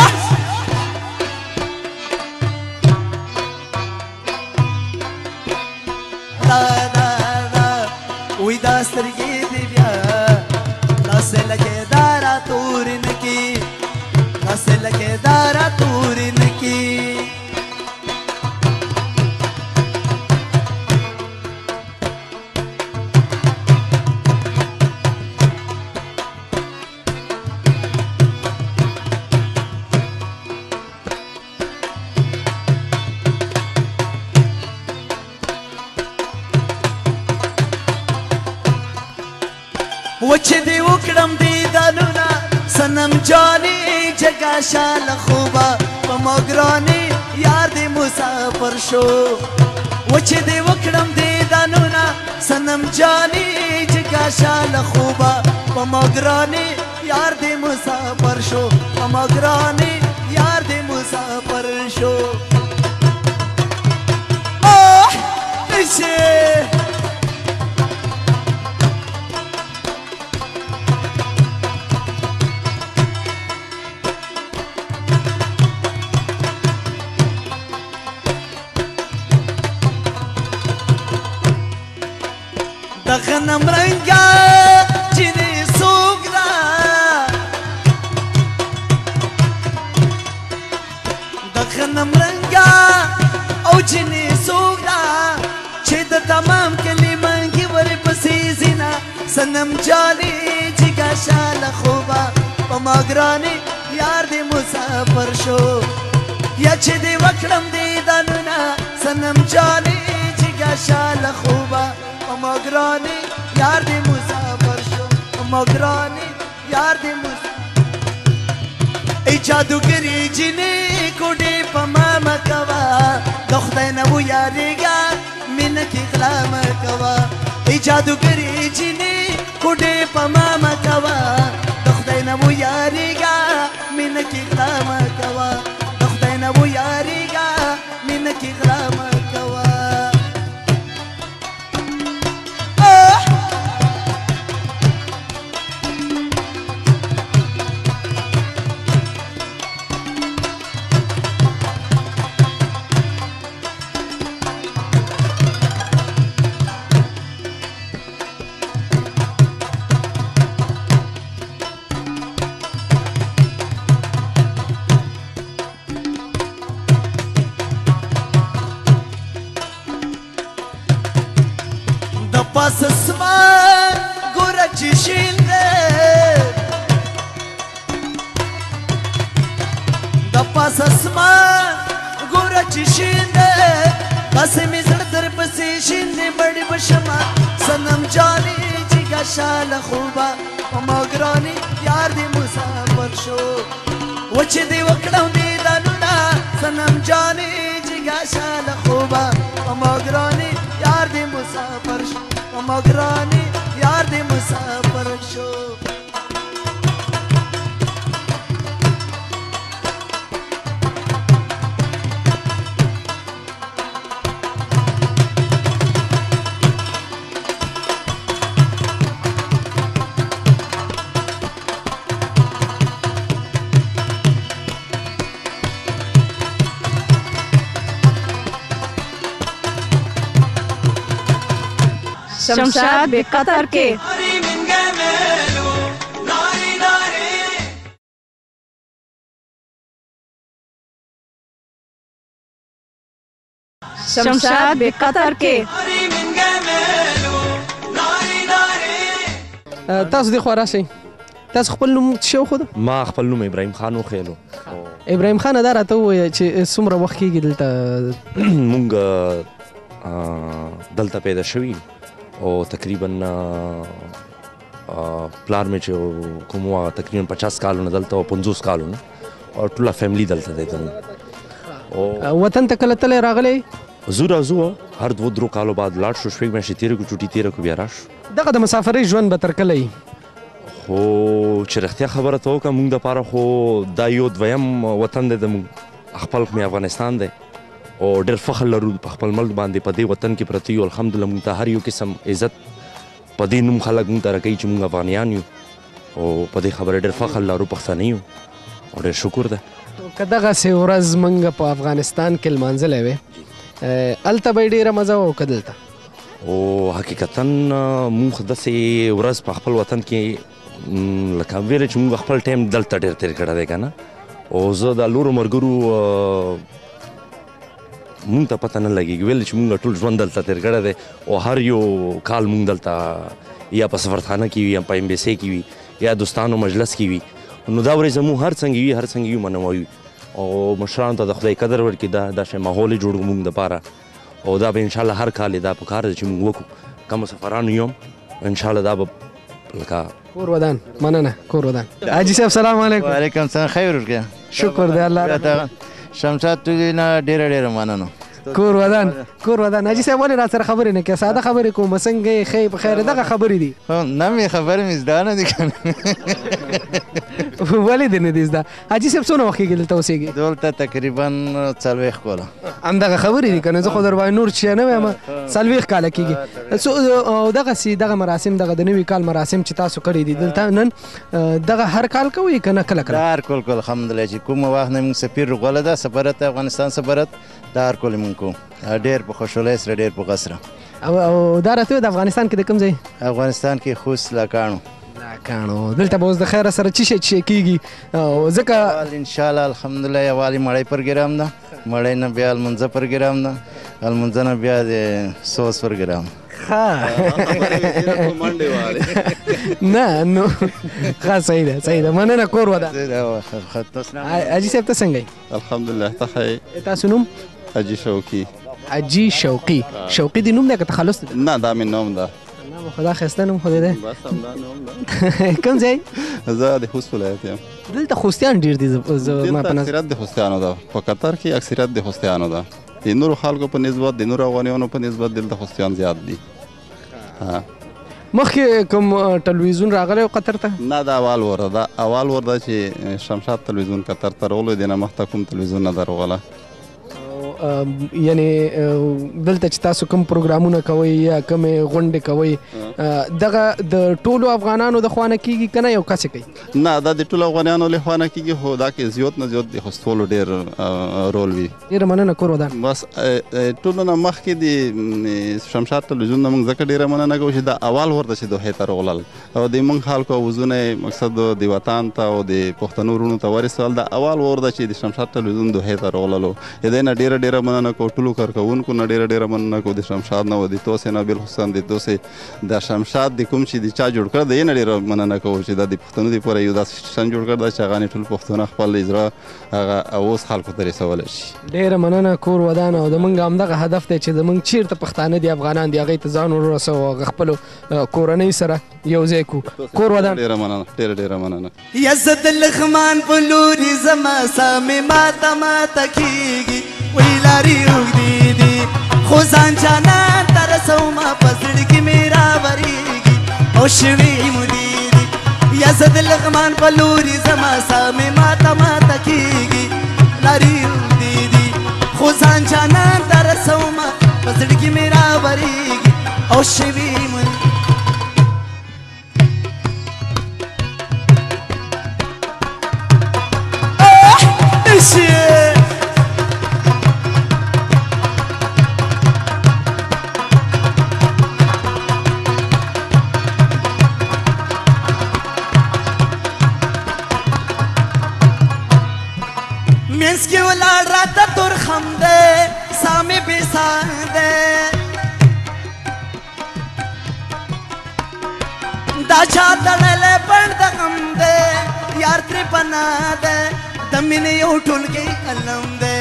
وإذا استرجيت بيا نسلك دارا تورنكي نسلك دارا تورنكي وچه دی وکړم دیدنونه سنم جانې جګه شاله خوبه په ما ګرانې یار دې مسافر شو وچه دی وکړم دیدنونه سنم جانې جګه شاله خوبه په ما ګرانې یار دې مسافر شو په ما ګرانې یار دې مسافر شو غنم رنگا جنی سوگرا غنم رنگا او جنی سوگرا چه د تمام کلی منگی ور پسی زینا سنم جانی جگا شاله خوبا په ما ګرانې یار دې مسافر شو یا چې دې وکړم دیدنونه سنم جانی جگا شاله خوبا ما ګرانې یار دې مسافر شو ما ګرانې یار دې ای جادوګرې جنې کوډې په ما مه کوه د خدای نه ویاړېږه مینه کې غلا مه کوه ای جادوګرې جنې کوډې په ما مه کوه د خدای نه ویاړېږه مینه کې غلا مه کوه د خدای نه ویاړېږه مینه کې غلا مه پاس اسمان ګوره چې شین دی د پاس اسمان ګوره چې شین دی داسې مې زړه در پسې شین دی مړې به شمه صنم جانې جګه شاله خوبه په ما ګرانې یار دې مسافر شو وچې دې وکړم دیدنونه صنم جانې جګه شاله خوبه په ما ګرانې یار دې مسافر شو په ما ګرانې یار دې مسافر شو शमशाद बे कतर के शमशाद बे कतर के تاسو دې خوا راشئ تاسو خپل نوم څه وښوده ما خپل نوم ابراهیم خان وښیلو ابراهیم خان دا راته ووایه چې څومره وخت کېږي دلته مونږ دلته پیدا شوي او تقریبا پلار مې چې کوم وه تقریبا 50 کالونه دلته او 50 کالونه او ټوله فیملی دلته دی زموږ وطن ته کله تللی راغلی زو راځو هر 2-3 کالو بعد لاړ شو شپږ میاشتې تېرې کړو چوټي تېره کړو بیا راشو دغه د مسافرۍ ژوند به تر کله وي خو چې رښتیا خبره ته وکړم موږ دپاره خو دا یو دویم وطن دی زموږ خپل مې افغانستان دی او ډېر فخر لرو په خپل ملک باندې په دې وطن کې پراته یو الحمدلله موږ ته هر یو قسم عزت په دې نوم خلک موږ ته راکوي چې موږ افغانیان یو او په دې خبره ډېر فخر لرو پښتانه یو او ډېر شکر ده که دغسې ورځ موږ په افغانستان کې لمانځلی وې هلته به یې ډېره مزه وه او که دلته او حقیقتا موږ داسې ورځ په خپل وطن کې لکه ویلې چې موږ خپل ټایم دلته ډېر تېر کړی دی که نه او زه د لورو ملګرو مونږ ته پته نه لګېږي ویل چې مونږ ټول ژوند دلته تېر کړی دی او هر یو کال مونږ دلته یا په سفرخانه کې وي یا په امبیسۍ کې وي یا دوستانو مجلس کې وي نو دا ورځ زموږ هر څنګه وي هر څنګه وي منوي او مشرانو ته د خدای قدر ورکړي دا شی ماحول یې جوړ مونږ دپاره او دا به انشاءالله هر کال دا پکار ده چې مونږ وکړو کمو سفرانو یو انشاءالله دا به لکه کور ودان مننه کور ودان حاجي صاحب سلام علیکم وعلیکم السلام خیر ورکړه شکر دی الله شمشاد ټولې نه ډېره مننه کور ودان حاجي صاحب ولې را سره خبرې نه کوې ساده خبرې کوم څنګه یې ښه په خیر دغه خبرې دي نه مې خبرې مې زده نه دي که نه ولې دې نه دي زده حاجي صاحب څونه وخت کېږي دلته اوسېږي دلته تقریبا 40 کاله همدغه خبرې دي که نه زه خو در باندې نور چې نه وایم 40 کاله کېږي او دغسې دغه مراسم دغه د نوي کال مراسم چې تاسو کړي دي دلته نن دغه هر کال کوئ که نه کله هر کال الحمدلله چې کومه وخت نه موږ سفیر غوله ده سفارت افغانستان سفارت دا هر کال موږ کوو ډېر په خوشحالۍ سره ډېر په غسره او دا راته د افغانستان کې د کوم ځای افغانستان کې خوست لاکاڼو دلته به اوس د خیره سره څه شی کېږي ځکه انشاءالله الحمدلله یوالې مړۍ پروګرام ده مړۍ نه بیا لمونځه پروګرام ده لمونځه نه بیا د سوس پروګرام نه نو ښه صحیح ده مننه کور ودان حاجي صاحب ته څنګه یې الحمدلله ته ښه یې تاسو نوم حاجي شوقي حاجي شوقي دې نوم دی که تخلص دی نه دا مې نوم ده خدا ښایسته نوم خو دی بس همدا نوم ده کوم ځای زه د خوست ولایت یم دلته خوستیان ډېر دي دلته اکثریت د خوستیانو ده په قطر کې اکثریت د خوستیانو ده د نورو خلکو په نسبت د نورو افغانیانو په نسبت دلته خوستیان زیات دي مخکې کوم ټلویزیون راغلی و قطر ته نه دا اول ور ده چې شمشاد تلویزیون قطر ته راغلی دی نه مخته کوم تلویزیون نه ده راغلی یعنی دلته چې تاسو کوم پروګرامونه کوئ یا کومې غونډې کوئ دغه د ټولو افغانانو د خوا نه کېږي که نه یو کس کوي نه دا د ټولو افغانانو له خوا نه کېږي خو دا کې زیات نه زیات د خوستولو ډېر رول وي ډېره مننه کور ودان بس ټولو نه مخکې د شمشاد تلویزیون نه موږ ځکه ډېره مننه کوو چې دا اول ورته چې دوحې ته راغلل او د موږ خلکو اوزونه مقصد د وطن ته او د پښتنو وروڼو ته ورسول دا اول ور ده چې د شمشاد تلویزیون دوحې ته راغللو د دې نه ډېره ډېره مننه کوو ټولو کارکوونکو نه ډېره مننه کوو د شمشاد نه و د توسې نه بالخصوصا د توسې د شمشاد د کوم چې د چا جوړ کړی د یې نه ډېره مننه کوو چې دا د پښتنو دپاره یو داسې سیسټم جوړ کړی دی چې هغه ټول پښتانه خپل زړه هغه اوس خلکو ته رسولی شي. ډېره مننه کور ودان او زموږ همدغه هدف دی چې زموږ چېرته پښتانه دي افغانان دي هغوی ته ځان ورسوو او هغه خپلو کورنۍ سره یو ځای کړو. کور ودان ډېره مننه ډېره مننه. یا زه د لغمان په لورې زما سامې ماته کېږي وی لارې اوږدې دي خو ځان جانان ته رسومه په زړه کې مې راورېږي او شوې مودې دي. یا زه د لغمان په لورې زما سامې ماته کېږي لارې اوږدې دي خو ځان جانان ته رسومه په زړه کې مې راورېږي او شوې مودې shit. منس کې ولاړ راته تور خم دی سامې بېسان دی دا چا تړلی پړ د غم دی یار ترې پناه دی د مینې یو ټولګی علم دی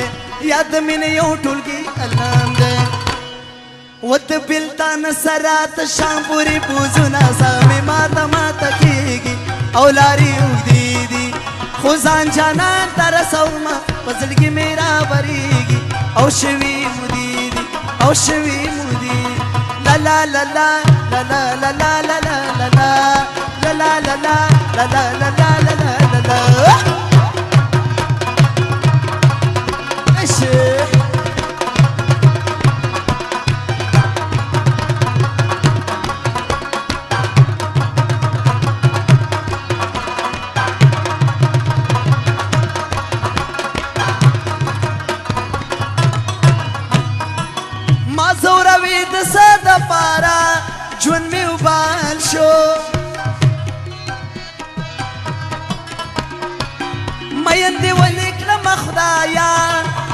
یا د مینې یو ټولګی علم دی و د بېلتانه سره د شام پورې پوځونه سامې ماته کېږي او لارې اوږدې دي خو ځان جانان ته رسومه په زړه کې مې راورېږي او شوي مودې دي او شوي مودې لا لا لا لا لا لا لا لا لا لا لا لا لا لا لا لا لا لا لا ما زوروي د څه دپاره ژوند مې وبال شو میندې ولې کړمه خدایا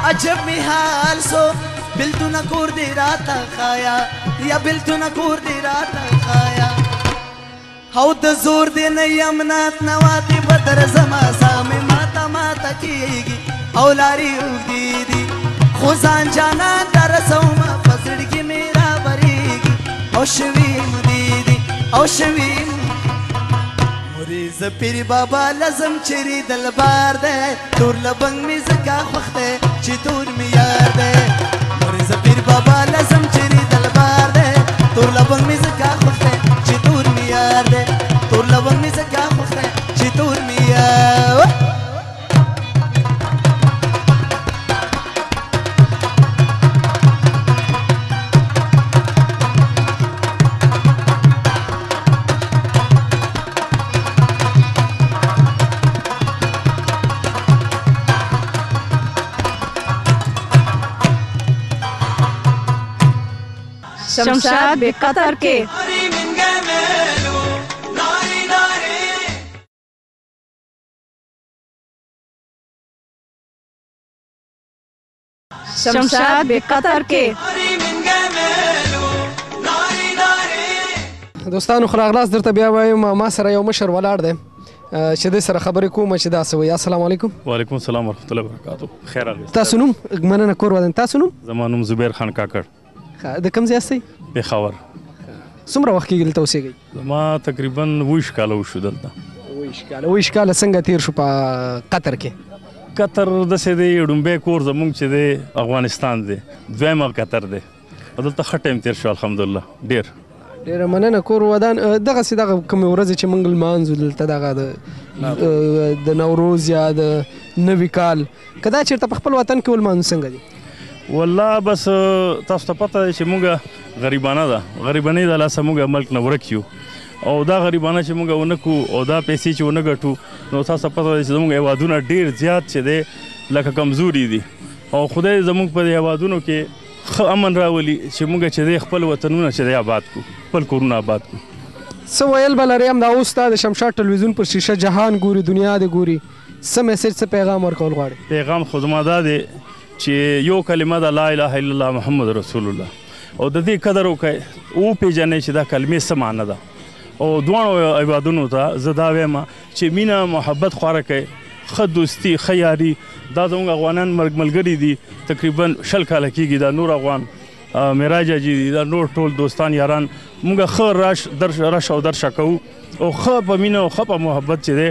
عجب مې حال سو بېلتونه کور دې راته ښایا یا بېلتونه کور دې راته ښایا او د زور دې نه یم نات نواتې به درځمه سامې ماته کېږي او لارې اوږدې دي خو ځان جانان ته رسومه په زړه کې مې راورېږي او شوي مودې دي او شوي مریض پیر بابا لازم چیرې دلبار دی تور لبنګ مې ځکه خوښ دی چې تور مې یار دی مریض پیر بابا لازم چیرې دلبار دی تور لبنګ مې ځکه خوښ دی چې تور مې یار دی تور لبنګ مې ځکه خوښ دی چې تور مې یار शमशाद बे कतर के शमशाद बे कतर के دوستانو خو راغلاست درته بیا وایم ما سره یو مشر ولاړ دی چې دې سره خبرې کوم چې داسې وایي السلام علیکم. وعلیکم السلام ورحمۃ اللہ وبرکاتہ. خیر راغلاست. تاسو نوم مننه کور ودان تاسو نوم؟ زما نوم زبیر خان کاکړ. د کوم ځای یاستئ؟ پېښور. څومره وخت کېږي دلته اوسېږئ؟ زما تقریبا 20 کاله وشو دلته. 20 کاله څنګه تېر شو په قطر کې؟ قطر داسې دی ډومبی کور زموږ چې دی افغانستان دی دویمه قطر دی او دلته ښه ټایم تېر شو الحمدلله ډېر. ډېره مننه کور ودان دغسې دغه کومې ورځې چې موږ لمانځو دلته دغه د نوروز یا د نوي کال که دا چېرته په خپل وطن کې ولمانځو څنګه دي؟ والله بس تاسو ته پته دی چې موږ غریبانه ده غریبانۍ د لاسه موږ ملک نه ورک یو او دا غریبانه چې موږ ونه کړو او دا پیسې چې ونه ګټو نو تاسو ته پته دی چې زموږ هېوادونه ډېر زیات چې دی لکه کمزوري دي او خدای زموږ په دې هېوادونو کې ښه امن راولي چې موږ چې دی خپل وطنونه چې دی آباد کړو خپل کورونه آباد کړو. څه ویل به لرې هم دا اوس تا د شمشاد ټلویزیون پر شیشه جهان ګوري دنیا دې ګوري څه میسج څه پیغام ورکول غواړې؟ پیغام خو زما دا دی چې یو کلمه ده لا اله الا الله محمد رسول الله او د دې قدر وکړئ وپېژنئ چې دا کلمې څه معنی ده او دواړو عبادونو ته زه دا وایم چې مینه محبت خواره کړئ ښه دوستي ښه یاري دا زموږ افغانان ملګري دي تقریبا 20 کاله کېږي دا نور افغان معراج حاجي دي دا نور ټول دوستان یاران موږ ښه رش او درشه کوو او ښه په مینه او ښه په محبت چې دی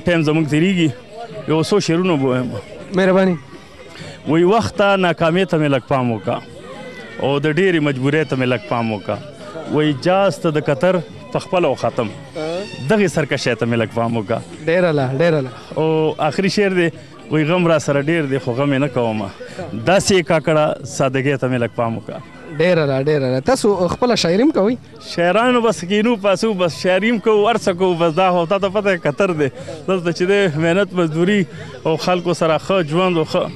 ټایم زموږ تېرېږي یو څو شعرونه به وایم مهرباني وایي وخت ته ناکامۍ ته مې لږ پام وکړه او د ډېرې مجبورۍ ته مې لږ پام وکړه وایي جاز ته د قطر پخپله او ختم دغې سرکشۍ ته مې لږ پام وکړه ډېره او آخري شعر دی وایي غم را سره ډېر دی خو غم یې نه کومه داسې یې کاکړه سادګۍ ته مې لږ پام وکړه ډېره تاسو خپله شاعري هم کوئ شاعرانو بس کینو پاسو بس شاعري هم کوو هر څه کوو بس دا خو تا ته پته قطر دی دلته چې دی محنت مزدوري او خلکو سره ښه ژوند او ښه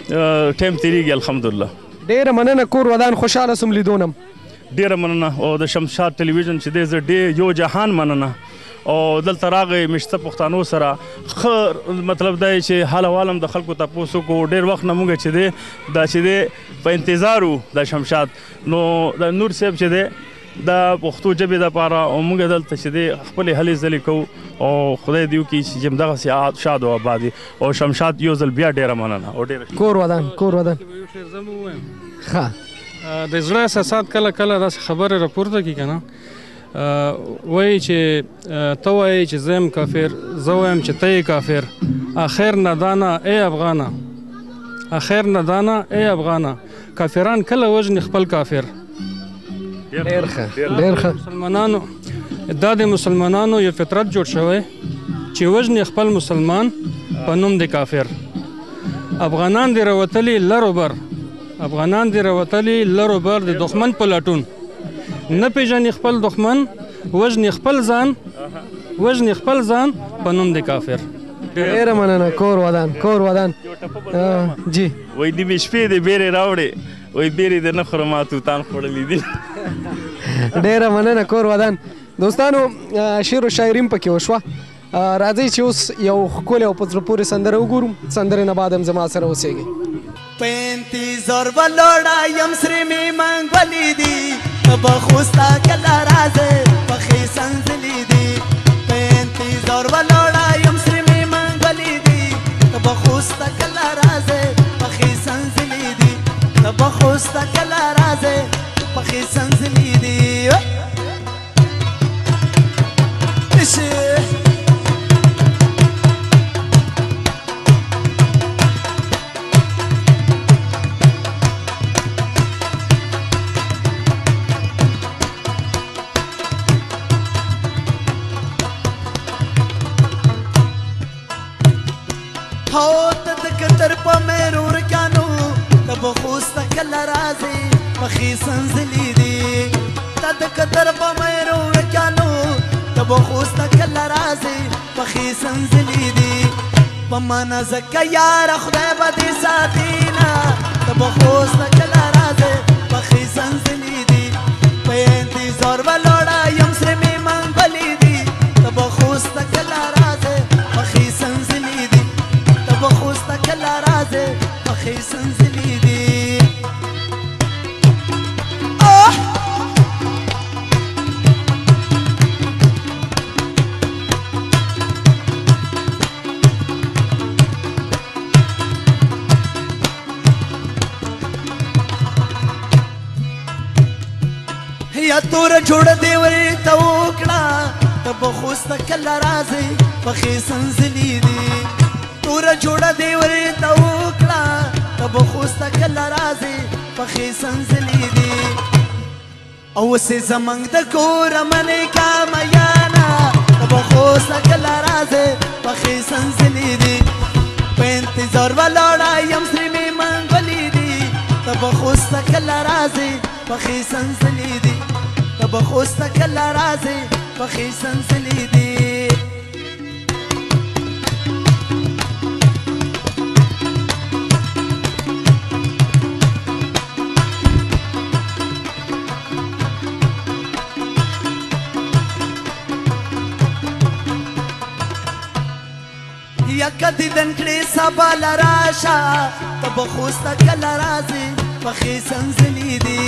ټایم تېرېږي الحمدلله ډېره مننه کور ودان خوشحاله سوم لیدونم ډېره مننه او د شمشاد ټلویزیون چې دی زه ډېر یو جهان مننه او دلته راغی مشته پښتنو سره ښه مطلب دا چې حال احوال هم د خلکو تپوس وکړو ډېر وخت نه موږ چې دی دا چې دی په انتظار وو د شمشاد نو د نور صاحب چې دی د پښتو ژبې دپاره او موږ دلته چې دی خپلې هلې ځلې کوو او خدای دې وکړي چې همدغسې شاد او آباد وي او شمشاد یو ځل بیا ډېره مننه او ډېره کور ودان ښه د زړه احساسات کله کله داسې خبرې راپورته کړي که نه وایي چې ته وایې چې زه یم کافر زه وایم چې ته یې کافر آخر ندانه ای افغانه آخر ندانه ای افغانه کافران کله وژني خپل کافر ډېر ښه مسلمانانو دا د مسلمانانو یو فطرت جوړ شوی چې وژني خپل مسلمان په نوم د کافر افغانان دې راوتلي لر و بر افغانان دې راوتلي لر و بر د دښمن په لټون نه پېژني خپل دښمن وژني خپل ځان په نوم د کافر ډېره مننه کور ودان جی وایي نیمې شپې دې بیرې راوړې وایي بیرې دې نه خورم ما توتان خوړلي دي ډېره مننه کور ودان دوستانو شعر و شاعري هم پکې وشوه راځئ چې اوس یو ښکلې او په زړه پورې سندره وګورو سندرې نه بعد هم زما سره اوسېږئ په انتظار ولاړه یم سرې مې منګولې دي ته به خو ستا کله راځې پخې سنځلې دي په انتظار ولاړه یم سرې مې منګولې دي ته به خو ستا کله راځې پخې سنځلې دي ته به خو ستا کله راځې پخې سنځلې دي هو ته د کتر په مېرو ورکانو ته به خو ستا کله راځې پخې سنځلې دي ته د کتر په مېرو ورکانو ته به خو ستا کله راځې پخې سنځلې دي په مانا ځکه یاره خدای به دې ساتینه ته به خو ستا کله راځې پخې سنځلې دي په انتظار ولاړه یم سرې مې منګولې دي ته به خو ستا کله راځې پخې سنځلې دي بخوستا کله راځې پخې سنځلې دي یا تور جوړ دې ورته وکړه ته بخوستا کله راځې پخې سنځلې دي توره جوړه دې ورته وکړه ته به خو ستا کله راځې پخې سنځلې دي او اوسې زموږ د کوره منې کا میانه ته به خو ستا کله راځې پخې سنځلې دي په انتظار ولاړه یم سرې مې منګولې دي ته به خو ستا کله راځې پخې سنځلې دي ته به خو ستا کله راځې پخې سنځلې دي یا کدیدن کړې سبا لراشه ته به خوست کله راځې پخې سنځلې دي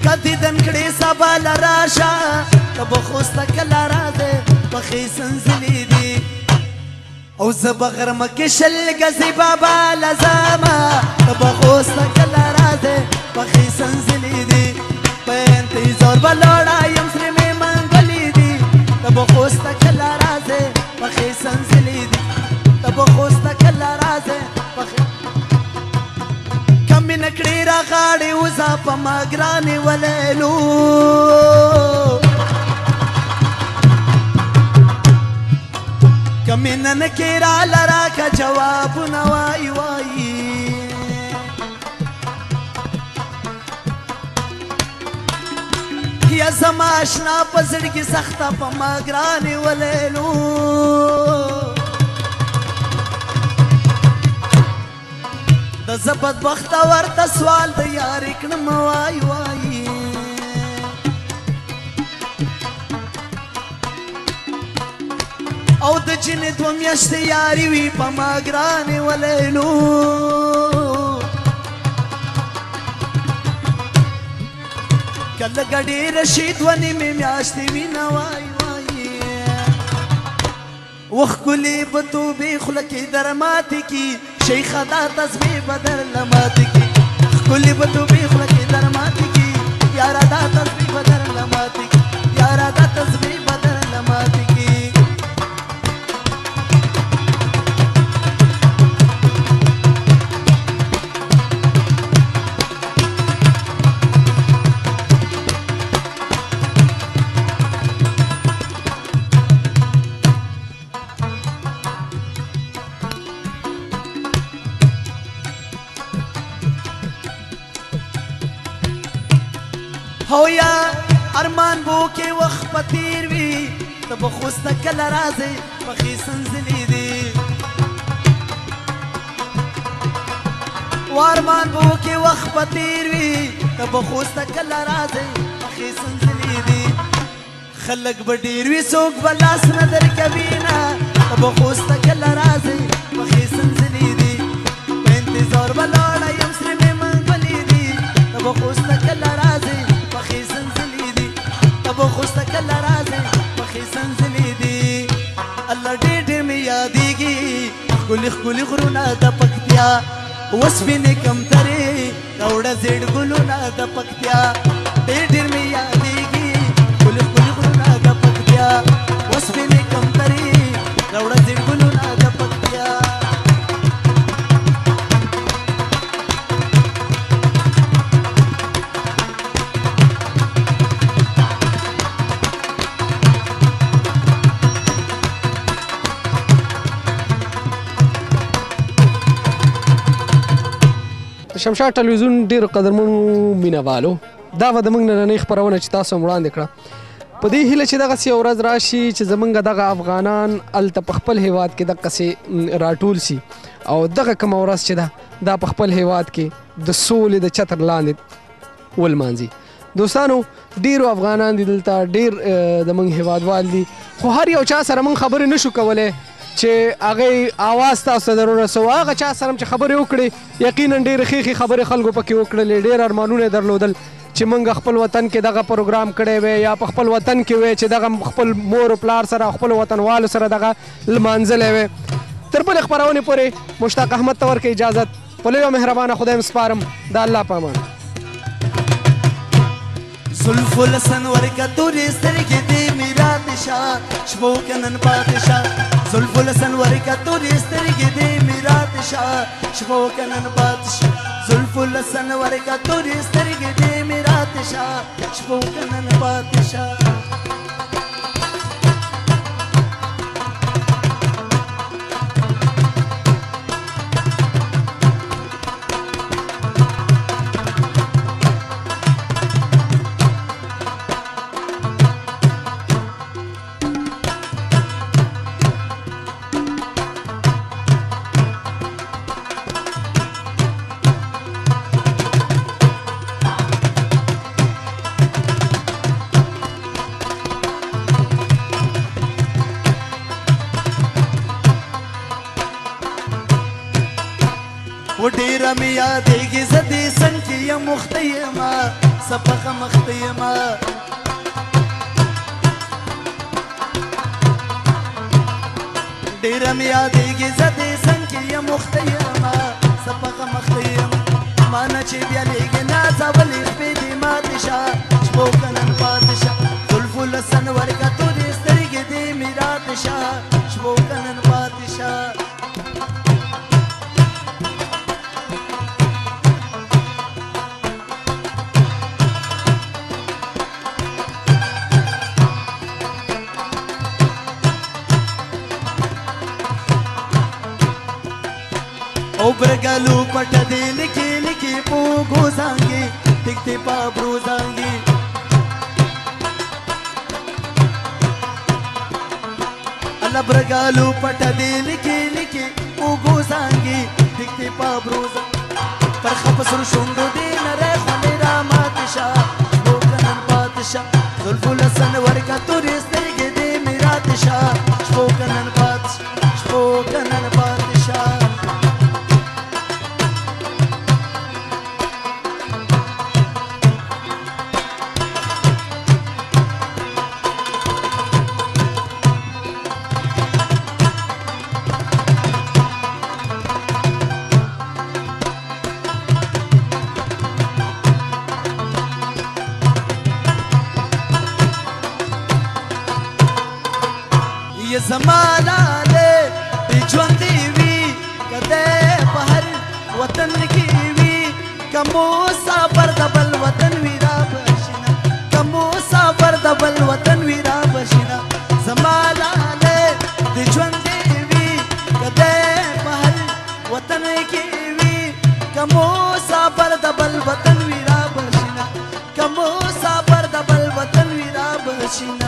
کدیدن کړې سبا لراشه ته به خوست کله راځې پخې سنځلې دي او زه به غرمه کې شل ګزې بابا لزامه ته به خوست کله راځې پخې سنځلې دي په انتظار به لاړه یم سرې مې منګلې دي ته به خوست کله راځې پخې سنځلې دي ته به خوست کله راځې پخې کمې نه کړې را غاړې وځه په ما ګرانې ولیلو کمې نه کې راله راکه جوابونه وایي وایي یا زما اشنا په زړګي سخته په ما ګرانې ولیلو د زه بدبخته ورته سوال د یارې کړم وایي وایي او د جنې دوه میاشتې یاري وي په ما ګرانې ولیلو که لږه ډېره شي دوه نیمې میاشتې وینه وایي وایي وښکلې به توبې خوله کې در ماتې کي شیخه دا تسبیح به درله ماتې کي ښکلې به توبې خوله کې در ماتې کي یاره دا تسبیح به درله ماتې کي یاره دا تسبیح به درله ماتې کي هو یا ارمان بو کې وخت په تیر وي ته به خوست کله راځې پخې سنځلې دي و ارمان بو کې وخت په تیر وي ته به خوست کله راځې پخې سنځلې دي خلک به ډېر وي څوک به لاس نه درکوي نه ته به خوست کله راځې پخې سنځلې دي په انتظار به لاړه یم سرې مې منګلې دي ته به خوست کله راځې پخې سنځلې دي ته به خوست کله راځې پخې سنځلې دي الله ډېر ډېر مې یادېږي ښکلي ښکلي غرونه د پکتیا وسپینې کمترې راوړه زیړ ګلونه د پکتیا ډېر ډېر مې یادېږي ښکلي ښکلي غرونه د پکتیا وسپینې کمترې راوړه زیړ ګلونه د پکتیا شمشاد ټلویزیون ډېرو قدرمنو مینهوالو دا به د موږ نننۍ خپرونه چې تاسو هم وړاندې کړه په دې هیله چې دغسې یو ورځ راشي چې زموږ دغه افغانان هلته په خپل هیواد کې دغسې راټول سي او دغه کومه ورځ چې ده دا په خپل هیواد کې د سولې د چتر لاندې ولمانځي دوستانو ډېرو افغانان دي دلته ډېر زموږ هیوادوال دي خو هر یو چا سره موږ خبرې نشو کولی چې هغې اواز تاسو ته در ورسوو هغه چا سره چې خبرې وکړې یقینا ډېرې ښې خبرې خلکو پکې وکړلې ډېر ارمانونه یې درلودل چې موږ خپل وطن کې دغه پروګرام کړی وی یا په خپل وطن کې وی چې دغه خپل مور و پلار سره خپل وطنوالو سره دغه لمانځلی وی تر بلې خپرونې پورې مشتاق احمد ته ورکړئ اجازت په لویه مهربانه خدای م سپارم د الله په امان زلفو لسن ورکه تورې سترګې دې مې راتشه شپو که نن پاتې شه زلفو لسن ورکه تورې سترګې دې مې راتشه شپو که نن پاتې شه زلفو لسن ورکه تورې سترګې دې مې راتشه شپو که نن پاتې شه ډیره مې یادېږي زه دې څنګ کې یم مخته یمه سپخه مخته یمه ډیره مې یادېږي زه دې څنګ کې یم مخته یمه سپخه مخته یم ما نه چې بیا لېږې نازولې شپې دې ماتې شه شپو که نن پاتې شه زلفو له سن ورکتو دې سترګې دې مې راتې شه شپو که نن پاتې شه او برګلو پټ دې لکې لکې پوګو زانګي ټکټې پابرو زانګي الله برګلو پټ دې لکې لکې پوګو زانګي ټکټې پابرو پر خپسر شوندو دې نره خونې را ماتشا شپوکنن پاتشا زلفو لسن ورکا تورې سترګې دې مې راتشا شپوکنن پاتشا شپوکنن پاتشا ये ज़माना ले ژوندۍ وي کده په هر وطن کې وي کمو صبر د بل وطن وي را بشینا کمو صبر د بل وطن وي را بشینا ज़माنا ले ژوندۍ وي کده په هر وطن کې وي کمو صبر د بل وطن وي را بشینا کمو صبر د بل وطن وي را بشینا